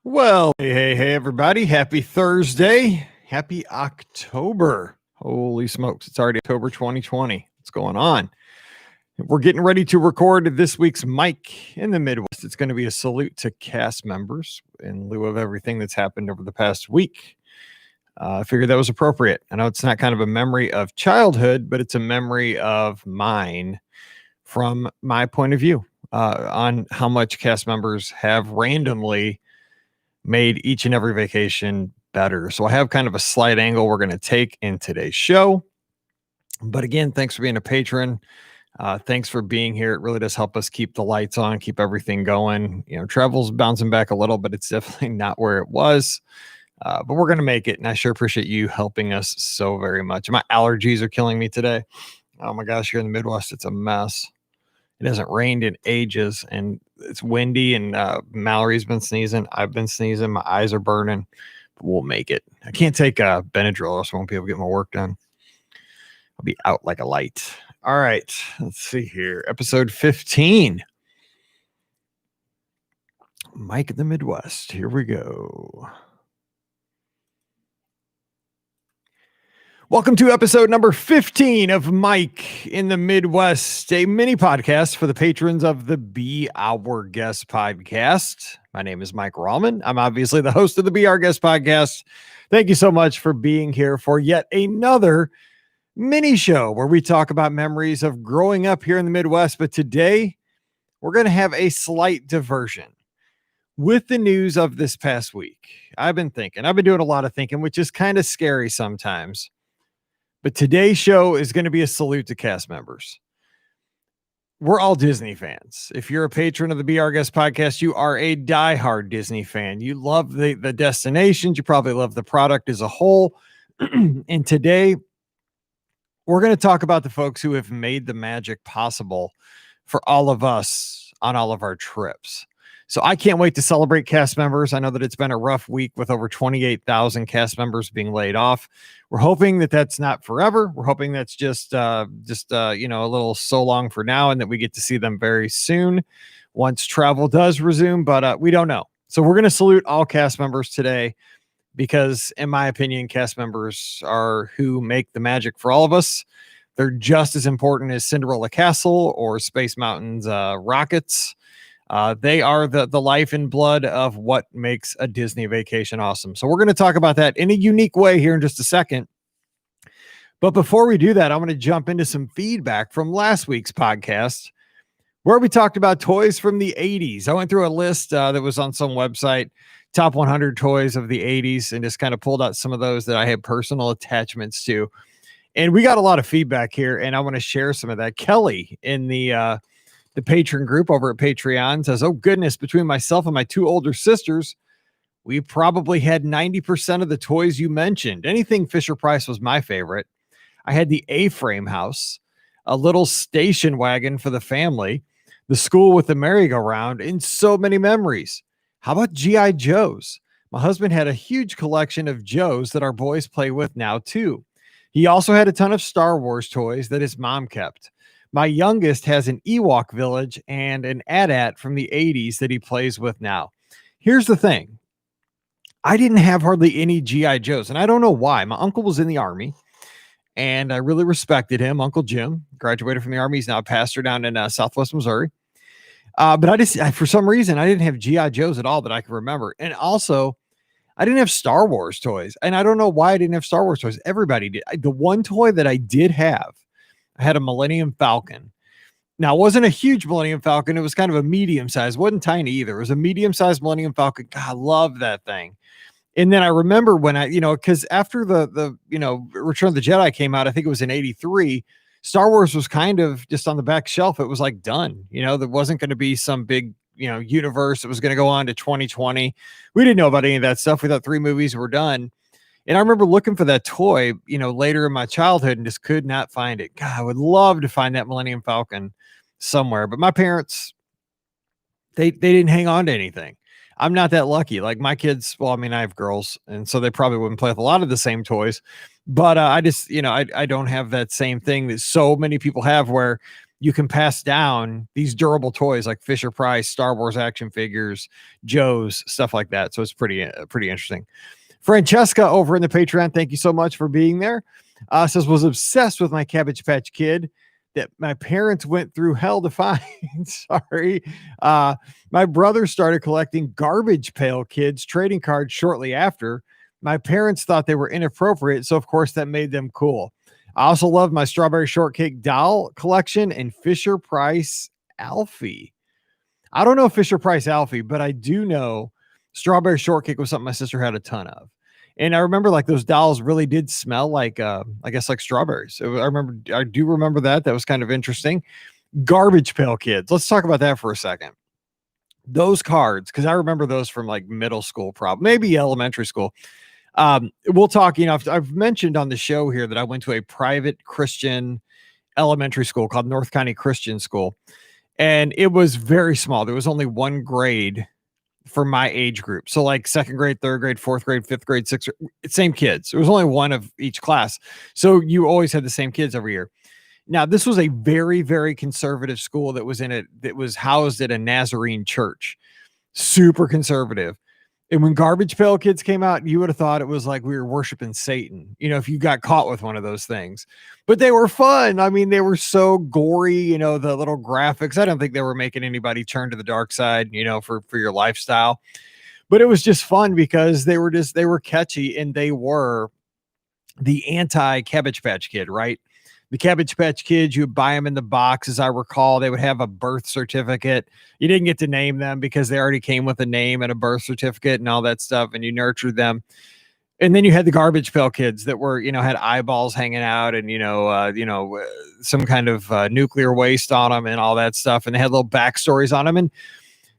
Well, hey, everybody. Happy Thursday. Happy October. Holy smokes. It's already October 2020. What's going on? We're getting ready to record this week's Mike in the Midwest. It's going to be a salute to cast members in lieu of everything that's happened over the past week. I figured that was appropriate. I know it's not kind of a memory of childhood, but it's a memory of mine from my point of view on how much cast members have randomly made each and every vacation better. So I have kind of a slight angle we're going to take in today's show. But again, thanks for being a patron. Thanks for being here. It really does help us keep the lights on, keep everything going. You know, travel's bouncing back a little, but it's definitely not where it was. But we're going to make it. And I sure appreciate you helping us so very much. My allergies are killing me today. Oh my gosh, here in the Midwest, it's a mess. It hasn't rained in ages, and it's windy, and Mallory's been sneezing. I've been sneezing. My eyes are burning, but we'll make it. I can't take Benadryl, or else I won't be able to get my work done. I'll be out like a light. All right, let's see here. Episode 15. Mike in the Midwest. Here we go. Welcome to episode number 15 of Mike in the Midwest, a mini podcast for the patrons of the Be Our Guest podcast. My name is Mike Rallman. I'm obviously the host of the Be Our Guest podcast. Thank you so much for being here for yet another mini show where we talk about memories of growing up here in the Midwest. But today, we're going to have a slight diversion with the news of this past week. I've been doing a lot of thinking, which is kind of scary sometimes. But today's show is going to be a salute to cast members. We're all Disney fans. If you're a patron of the Be Our Guest podcast, you are a diehard Disney fan. You love the destinations. You probably love the product as a whole. And today, we're going to talk about the folks who have made the magic possible for all of us on all of our trips. So I can't wait to celebrate cast members. I know that it's been a rough week with over 28,000 cast members being laid off. We're hoping that that's not forever. We're hoping that's just a little so long for now, and that we get to see them very soon once travel does resume. But we don't know. So we're going to salute all cast members today because, in my opinion, cast members are who make the magic for all of us. They're just as important as Cinderella Castle or Space Mountain's rockets. They are the life and blood of what makes a Disney vacation awesome. So we're going to talk about that in a unique way here in just a second. But before we do that, I'm going to jump into some feedback from last week's podcast where we talked about toys from the 80s. I went through a list that was on some website, top 100 toys of the 80s, and just kind of pulled out some of those that I had personal attachments to. And we got a lot of feedback here, and I want to share some of that. Kelly in the patron group over at Patreon says, "Oh goodness, between myself and my two older sisters, we probably had 90% of the toys you mentioned. Anything Fisher-Price was my favorite. I had the A-frame house, a little station wagon for the family, the school with the merry-go-round, and so many memories. How about G.I. Joes? My husband had a huge collection of Joes that our boys play with now too. He also had a ton of Star Wars toys that his mom kept. My youngest has an Ewok village and an AT-AT from the 80s that he plays with now." Here's the thing. I didn't have hardly any G.I. Joes, and I don't know why. My uncle was in the Army, and I really respected him. Uncle Jim graduated from the Army. He's now a pastor down in Southwest Missouri. But for some reason, I didn't have G.I. Joes at all that I can remember. And also, I didn't have Star Wars toys, and I don't know why I didn't have Star Wars toys. Everybody did. The one toy that I did have, I had a Millennium Falcon. Now, it wasn't a huge Millennium Falcon. It was kind of a medium size. It wasn't tiny either. It was a medium sized Millennium Falcon. God, I love that thing. And then I remember when because after the Return of the Jedi came out, I think it was in 83, Star Wars was kind of just on the back shelf. It was like done. There wasn't going to be some big, universe that was going to go on to 2020. We didn't know about any of that stuff. We thought 3 movies were done. And I remember looking for that toy, later in my childhood and just could not find it. God, I would love to find that Millennium Falcon somewhere. But my parents, they didn't hang on to anything. I'm not that lucky. Like my kids, I have girls, and so they probably wouldn't play with a lot of the same toys. But I just, I don't have that same thing that so many people have where, you can pass down these durable toys like Fisher Price, Star Wars action figures, Joe's, stuff like that. So it's pretty interesting. Francesca over in the Patreon, thank you so much for being there. Says, was obsessed with my Cabbage Patch Kid that my parents went through hell to find. Sorry. My brother started collecting Garbage Pail Kids trading cards shortly after. My parents thought they were inappropriate, so of course that made them cool. I also love my Strawberry Shortcake doll collection and Fisher Price Alfie. I don't know Fisher Price Alfie, but I do know Strawberry Shortcake was something my sister had a ton of. And I remember like those dolls really did smell like, I guess like strawberries. I do remember that. That was kind of interesting. Garbage Pail Kids. Let's talk about that for a second. Those cards, because I remember those from like middle school, probably maybe elementary school. We'll talk, I've mentioned on the show here that I went to a private Christian elementary school called North County Christian School. And it was very small. There was only one grade for my age group. So like second grade, third grade, fourth grade, fifth grade, sixth grade, same kids. There was only one of each class. So you always had the same kids every year. Now, this was a very, very conservative school that was housed at a Nazarene church. Super conservative. And when Garbage Pail Kids came out, you would have thought it was like we were worshiping Satan, if you got caught with one of those things. But they were fun. I mean, they were so gory, the little graphics. I don't think they were making anybody turn to the dark side, for your lifestyle. But it was just fun because they were catchy, and they were the anti-Cabbage Patch Kid, right? The Cabbage Patch Kids, you would buy them in the box. As I recall, they would have a birth certificate. You didn't get to name them because they already came with a name and a birth certificate and all that stuff, and you nurtured them. And then you had the Garbage Pail Kids that were, had eyeballs hanging out and, some kind of nuclear waste on them and all that stuff. And they had little backstories on them. And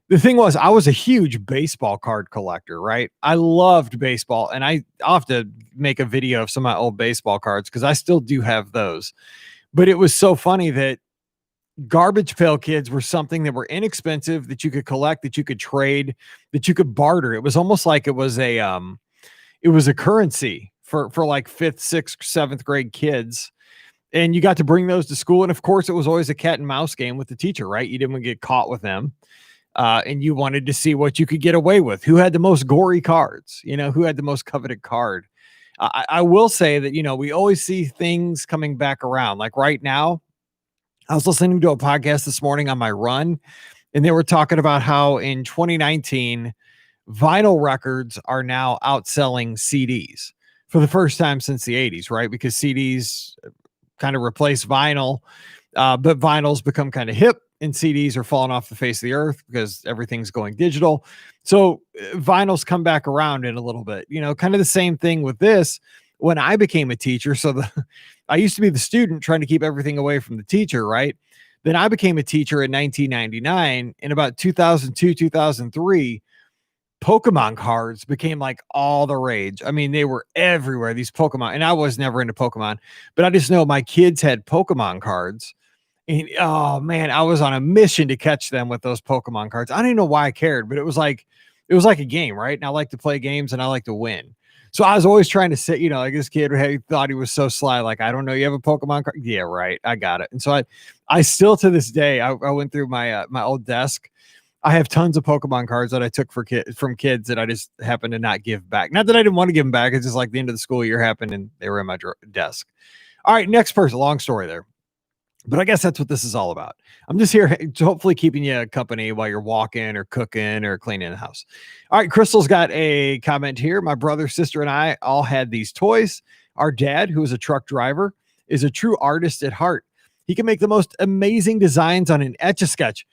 the thing was, I was a huge baseball card collector, right? I loved baseball, and I'll have to make a video of some of my old baseball cards because I still do have those. But it was so funny that Garbage Pail Kids were something that were inexpensive, that you could collect, that you could trade, that you could barter. It was almost like it was a currency for like fifth, sixth, seventh grade kids. And you got to bring those to school. And of course, it was always a cat and mouse game with the teacher, right? You didn't want to get caught with them. And you wanted to see what you could get away with. Who had the most gory cards? Who had the most coveted card? I will say that, we always see things coming back around. Like right now, I was listening to a podcast this morning on my run, and they were talking about how in 2019, vinyl records are now outselling CDs for the first time since the 80s, right? Because CDs kind of replace vinyl, but vinyl's become kind of hip. And CDs are falling off the face of the earth because everything's going digital. So vinyls come back around in a little bit, kind of the same thing with this when I became a teacher. So I used to be the student trying to keep everything away from the teacher, right? Then I became a teacher in 1999. In about 2002, 2003, Pokemon cards became like all the rage. I mean, they were everywhere, these Pokemon. And I was never into Pokemon, but I just know my kids had Pokemon cards. And oh man, I was on a mission to catch them with those Pokemon cards. I didn't know why I cared, but it was like a game, right? And I like to play games and I like to win. So I was always trying to say, like this kid thought he was so sly. Like, I don't know, you have a Pokemon card? Yeah, right. I got it. And so I still to this day, I went through my old desk. I have tons of Pokemon cards that I took from kids that I just happened to not give back. Not that I didn't want to give them back. It's just like the end of the school year happened and they were in my desk. All right, next person. Long story there. But I guess that's what this is all about. I'm just here hopefully keeping you company while you're walking or cooking or cleaning the house. All right, Crystal's got a comment here. My brother, sister, and I all had these toys. Our dad, who is a truck driver, is a true artist at heart. He can make the most amazing designs on an Etch-a-Sketch.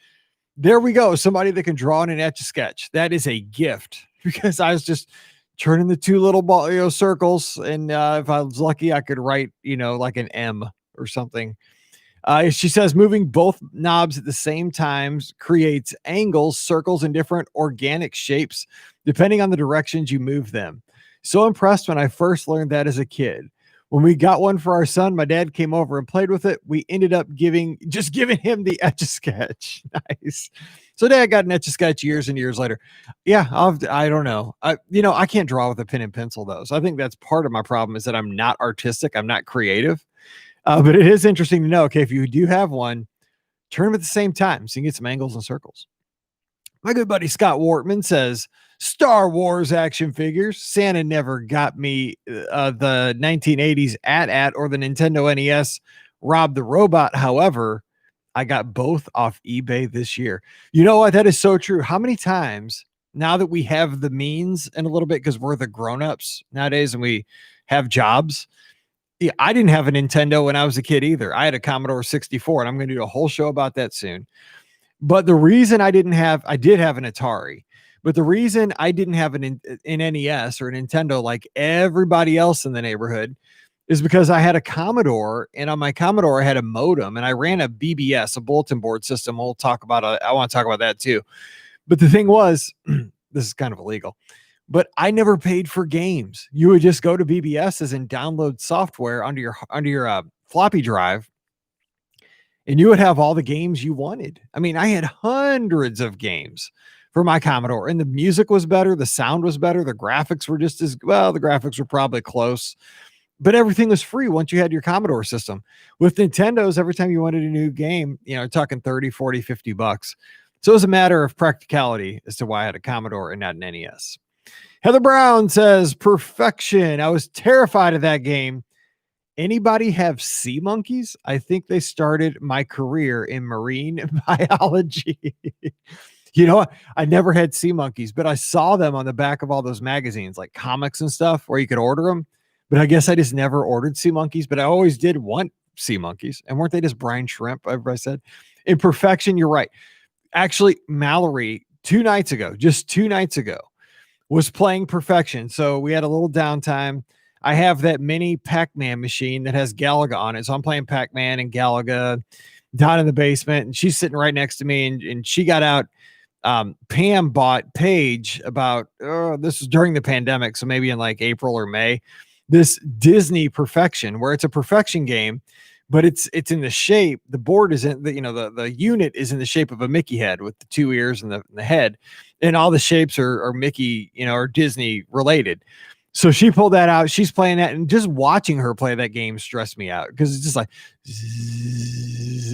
There we go. Somebody that can draw on an Etch-a-Sketch. That is a gift because I was just turning the two little circles. And if I was lucky, I could write, like an M or something. She says moving both knobs at the same time creates angles, circles, and different organic shapes, depending on the directions you move them. So impressed when I first learned that as a kid. When we got one for our son, my dad came over and played with it. We ended up giving him the Etch-a-Sketch. Nice. So dad got an Etch-a-Sketch years and years later. Yeah, I don't know. I can't draw with a pen and pencil though. So I think that's part of my problem is that I'm not artistic. I'm not creative. But it is interesting to know, okay, if you do have one, Turn them at the same time so you can get some angles and circles. My good buddy Scott Wortman says, Star Wars action figures. Santa never got me the 1980s AT-AT or the Nintendo NES Rob the Robot. However, I got both off eBay this year. You know what? That is so true. How many times now that we have the means and a little bit because we're the grown-ups nowadays and we have jobs. Yeah, I didn't have a Nintendo when I was a kid either. I had a Commodore 64, and I'm going to do a whole show about that soon. But the reason I did have an Atari, but the reason I didn't have an NES or a Nintendo like everybody else in the neighborhood is because I had a Commodore, and on my Commodore I had a modem, and I ran a BBS, a bulletin board system. We'll talk about I want to talk about that too. But the thing was, this is kind of illegal, but I never paid for games. You would just go to BBSs and download software under your floppy drive, and you would have all the games you wanted. I mean, I had hundreds of games for my Commodore, and the music was better, the sound was better, the graphics were just as well. The graphics were probably close, but everything was free once you had your Commodore system. With Nintendo's, every time you wanted a new game, talking 30, 40, 50 bucks. So it was a matter of practicality as to why I had a Commodore and not an NES. Heather Brown says, perfection. I was terrified of that game. Anybody have sea monkeys? I think they started my career in marine biology. You know what? I never had sea monkeys, but I saw them on the back of all those magazines, like comics and stuff, where you could order them. But I guess I just never ordered sea monkeys, but I always did want sea monkeys. And weren't they just brine shrimp? Everybody said. In perfection, you're right. Actually, Mallory, just two nights ago, was playing perfection. So we had a little downtime. I have that mini Pac-Man machine that has Galaga on it. So I'm playing Pac-Man and Galaga down in the basement, and she's sitting right next to me, and she got out. Pam bought Paige about, this was during the pandemic, so maybe in like April or May, this Disney Perfection, where it's a perfection game, but it's in the shape, the board isn't, the unit is in the shape of a Mickey head with the two ears and the head, and all the shapes are Mickey, are Disney related. So she pulled that out. She's playing that, and just watching her play that game stressed me out because it's just like,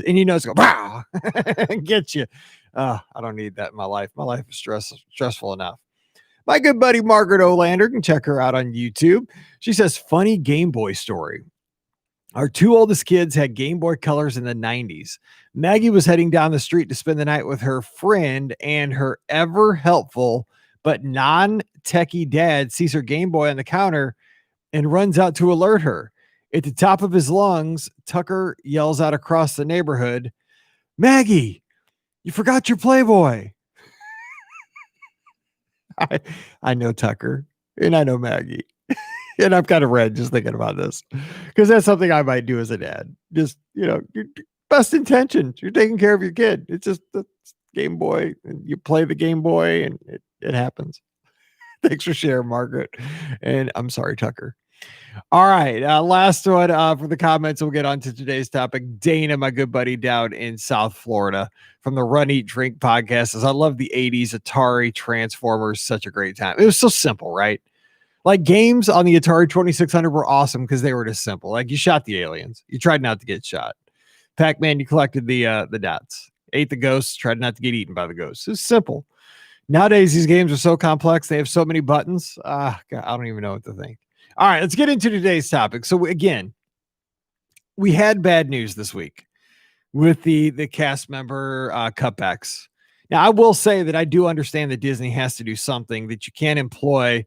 and it's go, wow, get you. I don't need that in my life. My life is stressful enough. My good buddy Margaret Olander, can check her out on YouTube. She says, funny Game Boy story. Our two oldest kids had Game Boy Colors in the 90s. Maggie was heading down the street to spend the night with her friend, and her ever helpful but non-techie dad sees her Game Boy on the counter and runs out to alert her. At the top of his lungs, Tucker yells out across the neighborhood, Maggie, you forgot your Playboy. I know Tucker, and I know Maggie. And I'm kind of red just thinking about this because that's something I might do as a dad. Just, best intentions. You're taking care of your kid. It's just the Game Boy, and you play the Game Boy, and it happens. Thanks for sharing, Margaret. And I'm sorry, Tucker. All right. Last one for the comments. We'll get on to today's topic. Dana, my good buddy down in South Florida from the Run, Eat, Drink podcast, says, I love the 80s Atari Transformers. Such a great time. It was so simple, right? Like games on the Atari 2600 were awesome because they were just simple. Like you shot the aliens. You tried not to get shot. Pac-Man, you collected the dots. Ate the ghosts, tried not to get eaten by the ghosts. It's simple. Nowadays, these games are so complex. They have so many buttons. God, I don't even know what to think. All right, let's get into today's topic. So again, we had bad news this week with the cast member cutbacks. Now, I will say that I do understand that Disney has to do something, that you can't employ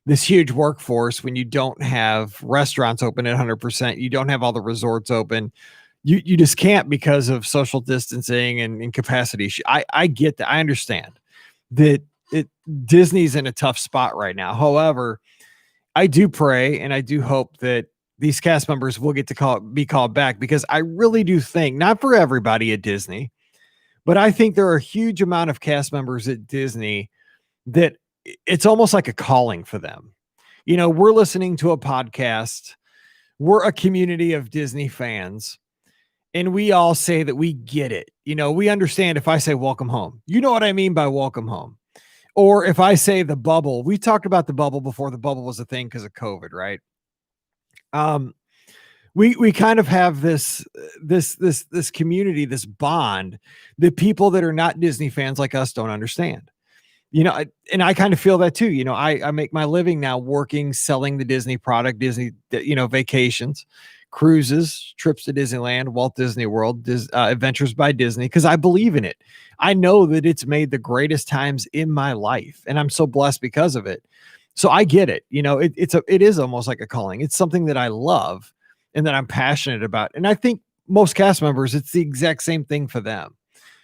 this huge workforce when you don't have restaurants open at 100%. You don't have all the resorts open. You just can't because of social distancing and capacity. I get that. I understand that Disney's in a tough spot right now. However, I do pray and I do hope that these cast members will get to be called back, because I really do think, not for everybody at Disney, but I think there are a huge amount of cast members at Disney that it's almost like a calling for them. We're listening to a podcast. We're a community of Disney fans, and we all say that we get it. We understand if I say welcome home, you know what I mean by welcome home. Or if I say the bubble, we talked about the bubble before the bubble was a thing because of COVID, right? we kind of have this community, this bond that people that are not Disney fans like us don't understand. And I kind of feel that too. I make my living now working, selling the Disney product, Disney, vacations, cruises, trips to Disneyland, Walt Disney World, Adventures by Disney, because I believe in it. I know that it's made the greatest times in my life, and I'm so blessed because of it. So I get it. It is almost like a calling. It's something that I love and that I'm passionate about. And I think most cast members, it's the exact same thing for them.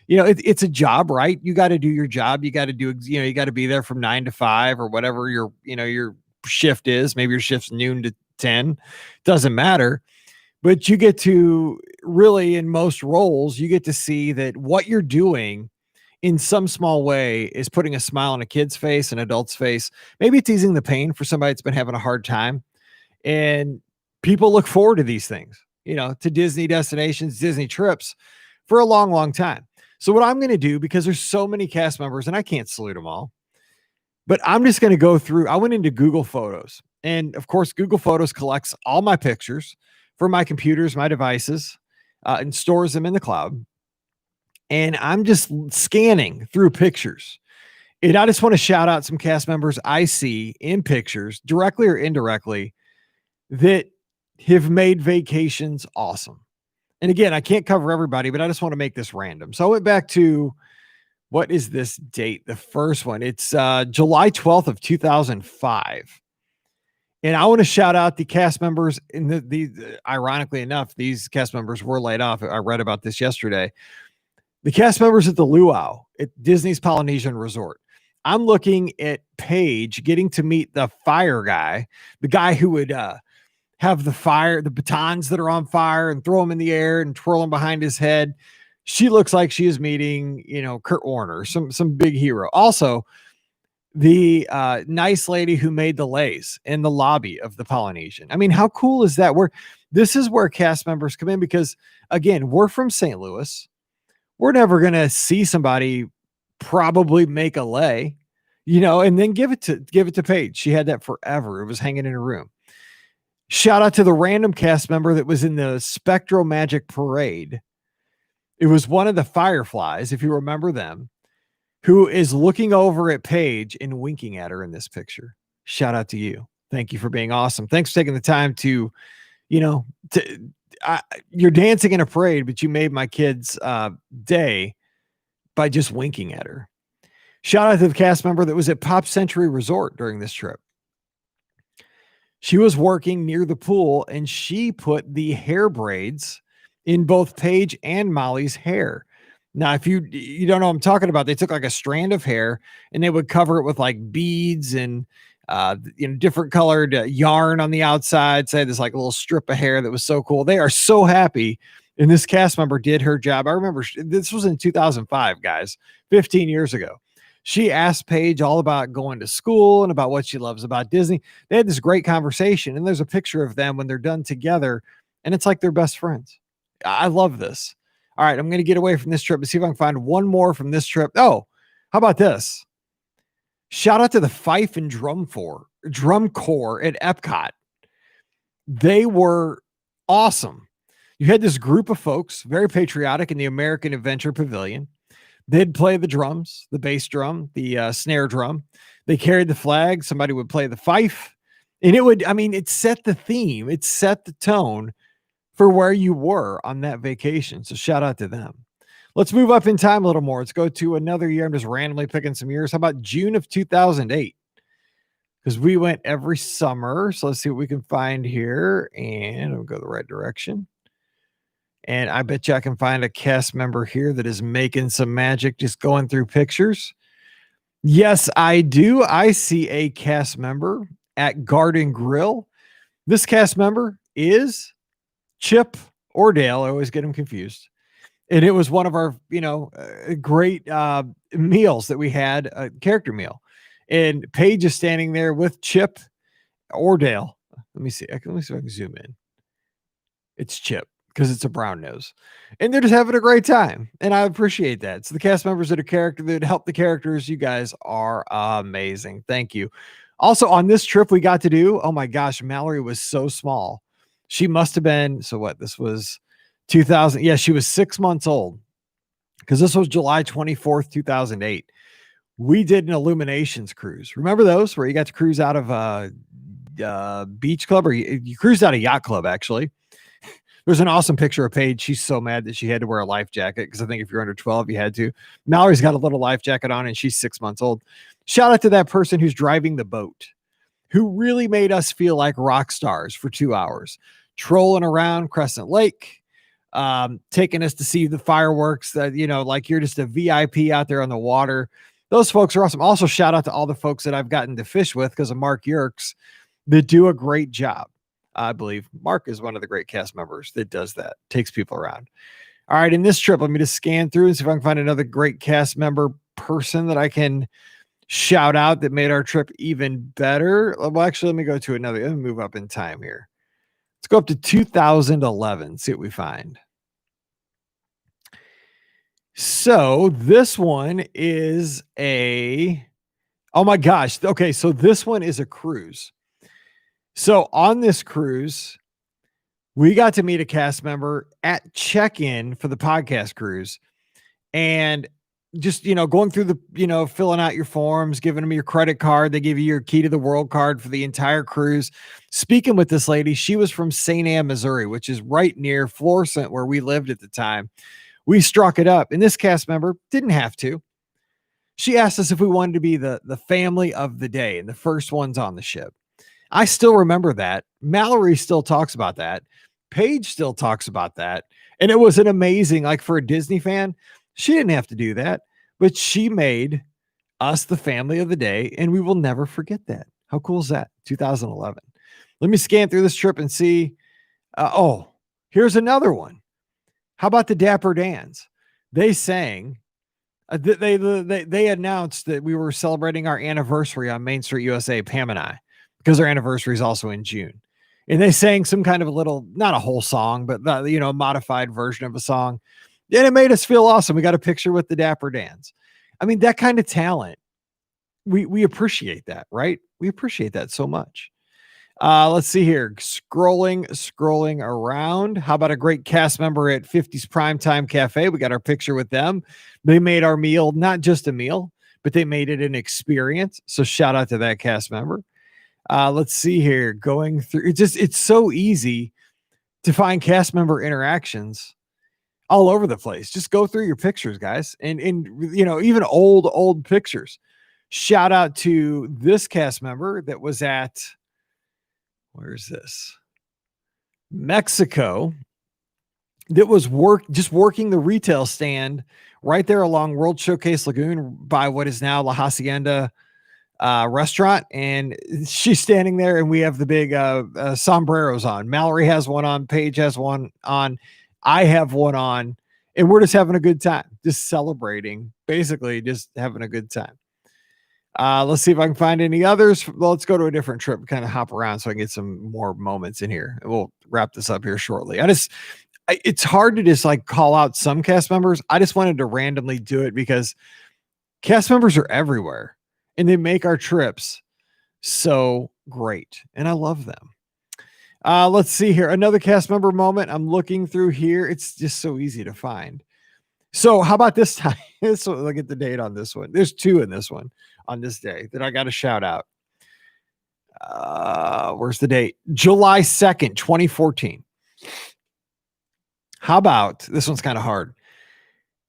It's a job, right? You got to do your job. You got to you got to be there from 9 to 5 or whatever your shift is. Maybe your shift's noon to 10. Doesn't matter. But you get to really, in most roles, you get to see that what you're doing in some small way is putting a smile on a kid's face, an adult's face. Maybe it's easing the pain for somebody that's been having a hard time. And people look forward to these things, to Disney destinations, Disney trips for a long, long time. So what I'm going to do, because there's so many cast members and I can't salute them all, but I'm just going to go through. I went into Google Photos, and of course, Google Photos collects all my pictures for my computers, my devices, and stores them in the cloud. And I'm just scanning through pictures. And I just want to shout out some cast members I see in pictures, directly or indirectly, that have made vacations awesome. And again, I can't cover everybody, but I just want to make this random. So I went back to, what is this date? The first one. It's July 12th of 2005. And I want to shout out the cast members. Ironically enough, these cast members were laid off. I read about this yesterday. The cast members at the Luau at Disney's Polynesian Resort. I'm looking at Paige getting to meet the fire guy, the guy who would have the batons that are on fire and throw them in the air and twirl them behind his head. She looks like she is meeting, Kurt Warner, some big hero. Also, the nice lady who made the lays in the lobby of the Polynesian. I mean, how cool is that? This is where cast members come in, because again, we're from St. Louis. We're never going to see somebody probably make a lay, and then give it to Paige. She had that forever. It was hanging in her room. Shout out to the random cast member that was in the Spectro Magic Parade. It was one of the Fireflies, if you remember them, who is looking over at Paige and winking at her in this picture. Shout out to you. Thank you for being awesome. Thanks for taking the time to, you're dancing in a parade, but you made my kid's day by just winking at her. Shout out to the cast member that was at Pop Century Resort during this trip. She was working near the pool, and she put the hair braids in both Paige and Molly's hair. Now, if you don't know what I'm talking about, they took like a strand of hair and they would cover it with like beads and different colored yarn on the outside. So this like a little strip of hair that was so cool. They are so happy. And this cast member did her job. I remember this was in 2005, guys, 15 years ago. She asked Paige all about going to school and about what she loves about Disney. They had this great conversation, and there's a picture of them when they're done together, and it's like they're best friends. I love this. All right, I'm going to get away from this trip and see if I can find one more from this trip. Oh, how about this? Shout out to the Fife and Drum Corps at Epcot. They were awesome. You had this group of folks, very patriotic, in the American Adventure Pavilion. They'd play the drums, the bass drum, the snare drum. They carried the flag. Somebody would play the fife. And it set the theme. It set the tone for where you were on that vacation. So shout out to them. Let's move up in time a little more. Let's go to another year. I'm just randomly picking some years. How about June of 2008? Because we went every summer. So let's see what we can find here. And I'll go the right direction. And I bet you I can find a cast member here that is making some magic, just going through pictures. Yes, I do. I see a cast member at Garden Grill. This cast member is Chip or Dale. I always get them confused. And it was one of our, great meals that we had, a character meal. And Paige is standing there with Chip or Dale. Let me see if I can zoom in. It's Chip, because it's a brown nose, and they're just having a great time. And I appreciate that. So the cast members that help the characters, you guys are amazing. Thank you. Also on this trip we got to do, oh my gosh, Mallory was so small. She must have been, so what? This was 2000. Yeah, she was 6 months old because this was July 24th, 2008. We did an Illuminations cruise. Remember those where you got to cruise out of beach club, or you cruised out of yacht club, actually. There's an awesome picture of Paige. She's so mad that she had to wear a life jacket because I think if you're under 12, you had to. Mallory's got a little life jacket on and she's 6 months old. Shout out to that person who's driving the boat, who really made us feel like rock stars for 2 hours, trolling around Crescent Lake, taking us to see the fireworks, that, like you're just a VIP out there on the water. Those folks are awesome. Also, shout out to all the folks that I've gotten to fish with because of Mark Yerkes that do a great job. I believe Mark is one of the great cast members that does that, takes people around. All right, in this trip, let me just scan through and see if I can find another great cast member person that I can shout out that made our trip even better. Well, actually, let me go to another. Let me move up in time here. Let's go up to 2011, see what we find. So this one is oh my gosh. Okay, so this one is a cruise. So on this cruise, we got to meet a cast member at check-in for the podcast cruise, and just, going through the, filling out your forms, giving them your credit card. They give you your key to the world card for the entire cruise. Speaking with this lady, she was from St. Anne, Missouri, which is right near Florissant, where we lived at the time. We struck it up, and this cast member didn't have to. She asked us if we wanted to be the family of the day and the first ones on the ship. I still remember that. Mallory still talks about that. Paige still talks about that. And it was an amazing, like, for a Disney fan, she didn't have to do that, but she made us the family of the day, and we will never forget that. How cool is that? 2011. Let me scan through this trip and see. Here's another one. How about the Dapper Dans? They sang. They announced that we were celebrating our anniversary on Main Street USA, Pam and I, because our anniversary is also in June. And they sang some kind of a little, not a whole song, but a modified version of a song. And it made us feel awesome. We got a picture with the Dapper Dans. I mean, that kind of talent, we appreciate that, right? We appreciate that so much. Let's see here. Scrolling around. How about a great cast member at 50's Primetime Cafe? We got our picture with them. They made our meal not just a meal, but they made it an experience. So shout out to that cast member. Let's see here. Going through, it's so easy to find cast member interactions all over the place. Just go through your pictures, guys. And even old pictures. Shout out to this cast member that was at, where's this? Mexico, that was working the retail stand right there along World Showcase Lagoon by what is now La Hacienda restaurant. And she's standing there, and we have the big sombreros on. Mallory has one on. Paige has one on. I have one on. And we're just having a good time, just celebrating, basically just having a good time. Let's see if I can find any others. Well, let's go to a different trip, kind of hop around so I can get some more moments in here. We'll wrap this up here shortly. It's hard to just like call out some cast members. I just wanted to randomly do it because cast members are everywhere and they make our trips so great. And I love them. Let's see here. Another cast member moment. I'm looking through here. It's just so easy to find. So how about this time? So look at the date on this one. There's two in this one on this day that I got to shout out. Where's the date? July 2nd, 2014. How about, this one's kind of hard.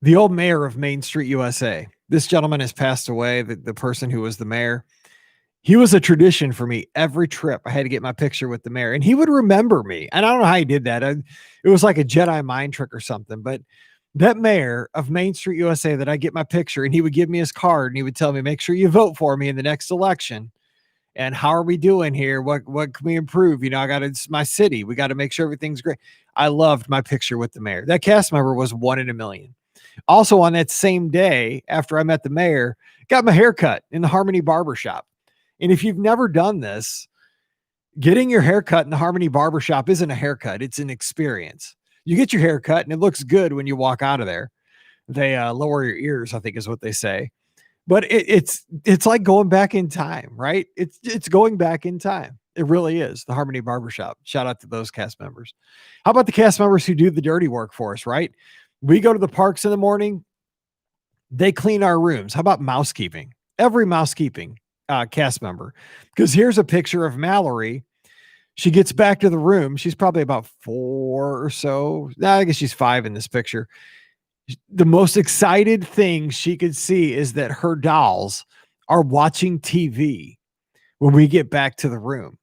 The old mayor of Main Street, USA. This gentleman has passed away, the person who was the mayor. He was a tradition for me. Every trip, I had to get my picture with the mayor, and he would remember me. And I don't know how he did that. It was like a Jedi mind trick or something, but that mayor of Main Street, USA, that I get my picture, and he would give me his card and he would tell me, make sure you vote for me in the next election. And how are we doing here? What can we improve? It's my city. We got to make sure everything's great. I loved my picture with the mayor. That cast member was 1 in a million. Also on that same day, after I met the mayor, got my hair cut in the Harmony Barbershop. And if you've never done this, getting your hair cut in the Harmony Barbershop isn't a haircut. It's an experience. You get your hair cut and it looks good when you walk out of there. They lower your ears, I think is what they say. But it's like going back in time, right? It's going back in time. It really is the Harmony Barbershop. Shout out to those cast members. How about the cast members who do the dirty work for us, right? We go to the parks in the morning. They clean our rooms. How about mousekeeping? Every mousekeeping cast member. Because here's a picture of Mallory. She gets back to the room. She's probably about 4 or so. I guess she's 5 in this picture. The most excited thing she could see is that her dolls are watching TV when we get back to the room.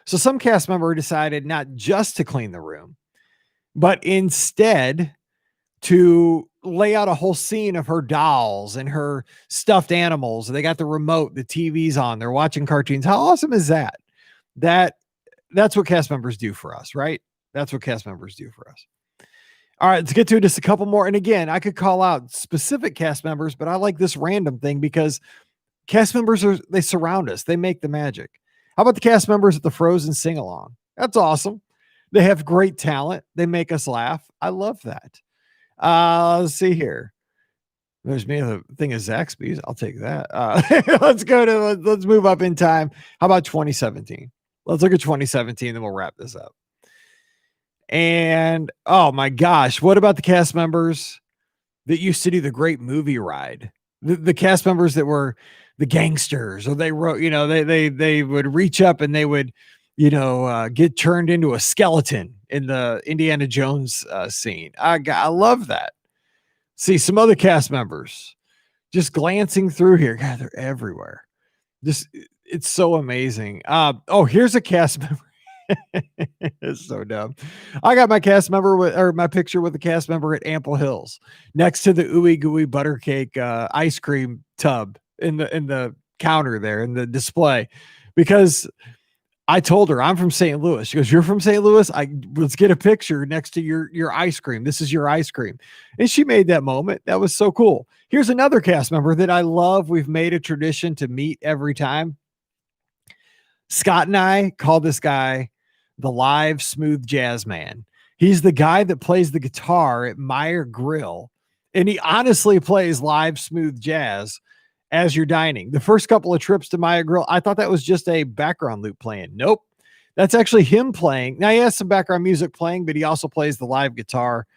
So some cast member decided not just to clean the room, but instead to lay out a whole scene of her dolls and her stuffed animals. They got the remote, the TV's on, they're watching cartoons. How awesome is that? That's what cast members do for us, right? That's what cast members do for us. All right, let's get to just a couple more. And again, I could call out specific cast members, but I like this random thing because cast members they surround us. They make the magic. How about the cast members at the Frozen sing-along? That's awesome. They have great talent. They make us laugh. I love that. Let's see here. There's me the thing of Zaxby's. I'll take that. Let's move up in time. How about 2017? Let's look at 2017, then we'll wrap this up. And oh my gosh, what about the cast members that used to do the great movie ride? The cast members that were the gangsters, or they wrote, they would reach up and they would, get turned into a skeleton in the Indiana Jones scene. I love that. See some other cast members just glancing through here. God, they're everywhere. It's so amazing. Here's a cast member. It's so dumb. I got my cast member my picture with the cast member at Ample Hills next to the ooey gooey butter cake ice cream tub in the counter there in the display, because I told her I'm from St. Louis. She goes, "You're from St. Louis? Let's get a picture next to your ice cream. This is your ice cream." And she made that moment. That was so cool. Here's another cast member that I love. We've made a tradition to meet every time. Scott and I call this guy the live smooth jazz man. He's the guy that plays the guitar at Meyer Grill, and he honestly plays live smooth jazz as you're dining. The first couple of trips to Meyer Grill, I thought that was just a background loop playing. Nope. That's actually him playing. Now he has some background music playing, but he also plays the live guitar.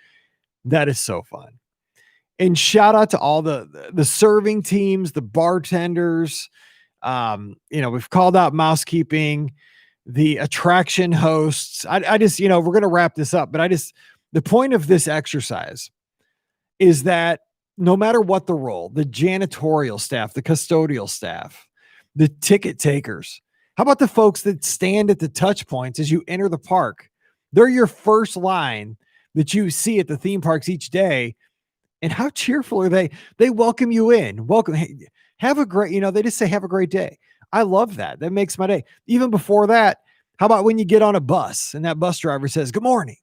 That is so fun. And shout out to all the serving teams, the bartenders. We've called out mousekeeping, the attraction hosts. I just, we're going to wrap this up, but the point of this exercise is that no matter what the role, the janitorial staff, the custodial staff, the ticket takers, how about the folks that stand at the touch points as you enter the park? They're your first line that you see at the theme parks each day. And how cheerful are they? They welcome you in. Welcome. Hey, have a great, they just say, have a great day. I love that. That makes my day. Even before that, how about when you get on a bus and that bus driver says, "Good morning.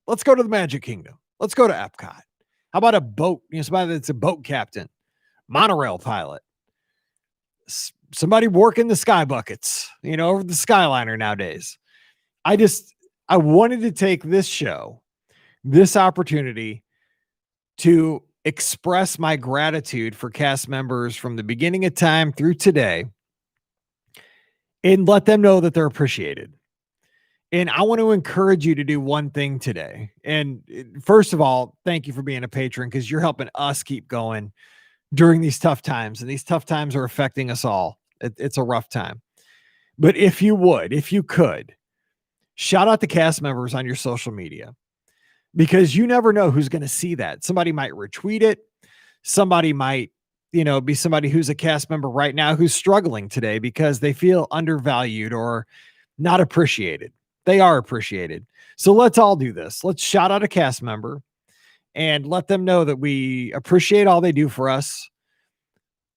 Let's go to the Magic Kingdom. Let's go to Epcot." How about a boat? Somebody that's a boat captain, monorail pilot, somebody working the sky buckets, over the Skyliner nowadays. I wanted to take this show, this opportunity to express my gratitude for cast members from the beginning of time through today and let them know that they're appreciated. And I want to encourage you to do one thing today. And first of all, thank you for being a patron, because you're helping us keep going during these tough times. And these tough times are affecting us all. It's a rough time. But if you could, shout out the cast members on your social media, because you never know who's going to see that. Somebody might retweet it. Somebody might, be somebody who's a cast member right now who's struggling today because they feel undervalued or not appreciated. They are appreciated. So let's all do this. Let's shout out a cast member and let them know that we appreciate all they do for us.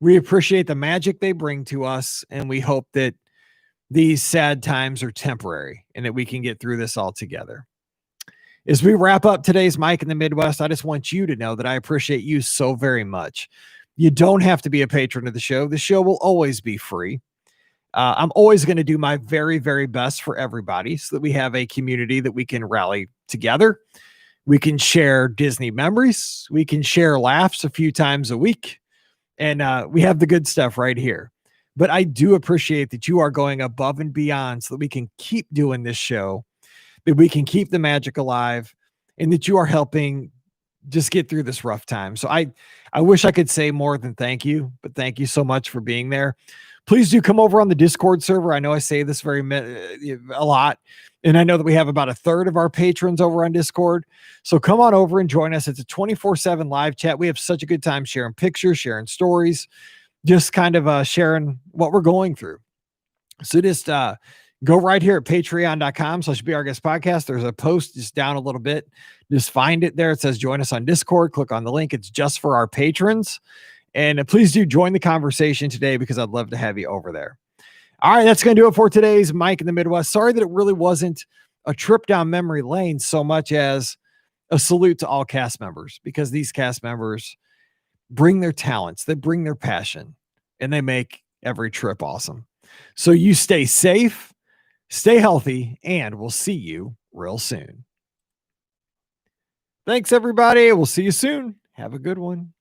We appreciate the magic they bring to us. And we hope that these sad times are temporary and that we can get through this all together. As we wrap up today's Mike in the Midwest, I just want you to know that I appreciate you so very much. You don't have to be a patron of the show. The show will always be free. I'm always going to do my very, very best for everybody so that we have a community that we can rally together. We can share Disney memories. We can share laughs a few times a week. And we have the good stuff right here. But I do appreciate that you are going above and beyond so that we can keep doing this show, that we can keep the magic alive, and that you are helping just get through this rough time. So I wish I could say more than thank you, but thank you so much for being there. Please do come over on the Discord server. I know I say this a lot, and I know that we have about a third of our patrons over on Discord. So come on over and join us. It's a 24/7 live chat. We have such a good time sharing pictures, sharing stories, just kind of sharing what we're going through. So just go right here at patreon.com/BeOurGuestPodcast. There's a post just down a little bit. Just find it there. It says join us on Discord. Click on the link. It's just for our patrons. And please do join the conversation today because I'd love to have you over there. All right, that's going to do it for today's Mike in the Midwest. Sorry that it really wasn't a trip down memory lane so much as a salute to all cast members, because these cast members bring their talents, they bring their passion, and they make every trip awesome. So you stay safe, stay healthy, and we'll see you real soon. Thanks, everybody. We'll see you soon. Have a good one.